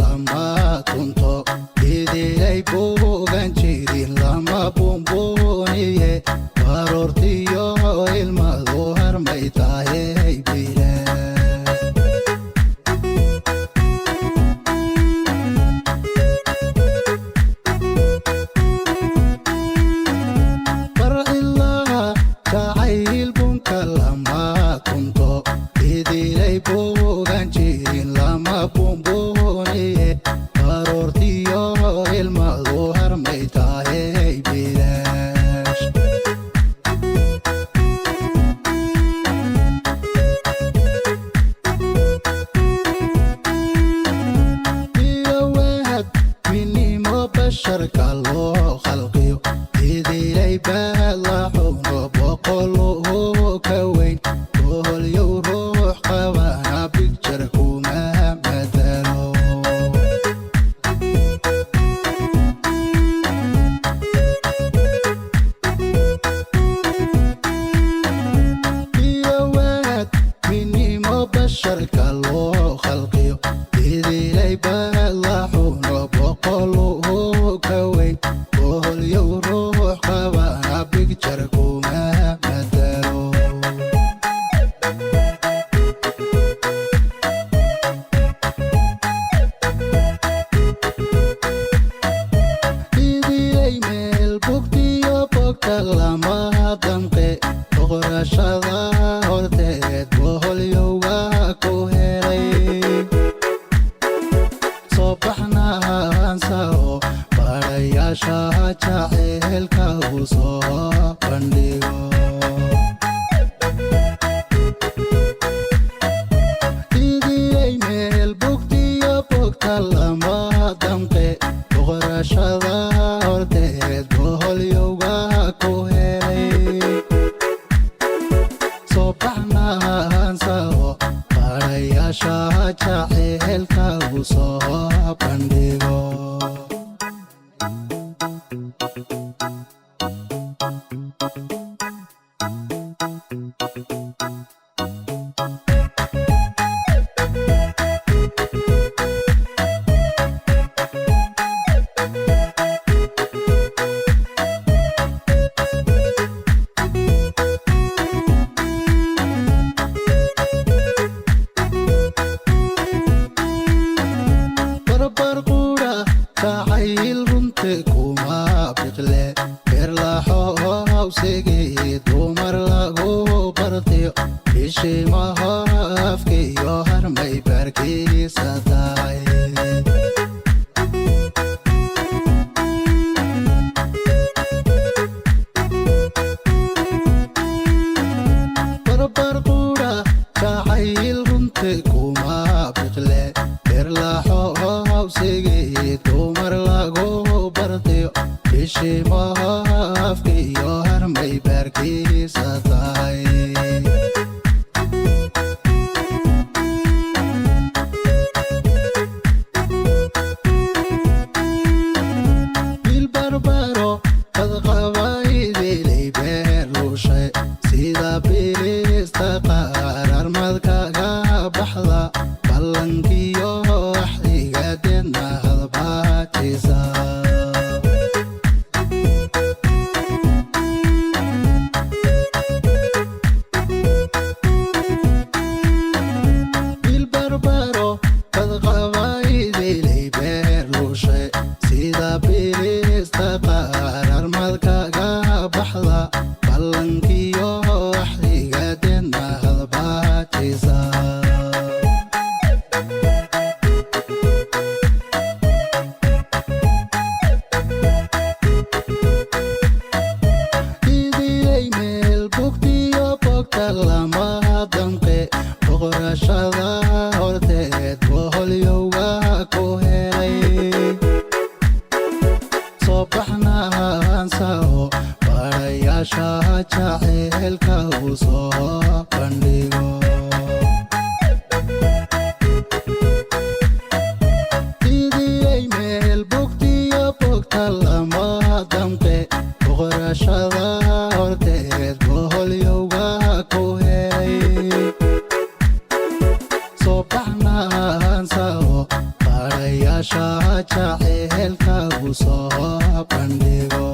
lama tunto idilay bogan jirin lama bumbuniye warortiyo ilmadu harmay tahay bile bar ilaha jacayl bunka lama tunto idilay bogan jirin lama bumbuniye warortiyo ilmadu harmay tahay bile sharka loo khalqiyo idilay baalaxuno boqoloo ka weyn boholyow ruux qabana bigjar kuma madalo biyowaad minimo basharka loo khalqiyo idilay baalaxuno boqoloo كوين قول يروح قوانا بيجركم مدلو إيدي أيميل بوكتي يبوك لما دمقي بغرشة هورتيت بوهول يوغا كوهيري صبحنا هانساو barayaashaha jaceylka uu soo bandhigo idiyay meel bogtiyo bogta lama damqe boqorashada horteed boholyowga ku helay soo baxnaansao barayaashaha jaceylka uu soo bandhigo jacayl runte kuma biqle berlaxowsigii dumar lagu bartiyo bishimaha afkiyo harmay barkiisa tahay barbar qura jacayl runte kuma biqle berlaxowsigii dumar lagu bartiyo bishimaha afkiyo harmay barkiisa tahay bilbarbaro qad qabaydilay beerlushay sida bilista qarar madkaga baxda ballankiyo axdiga deedna hadbaajisa bandhigo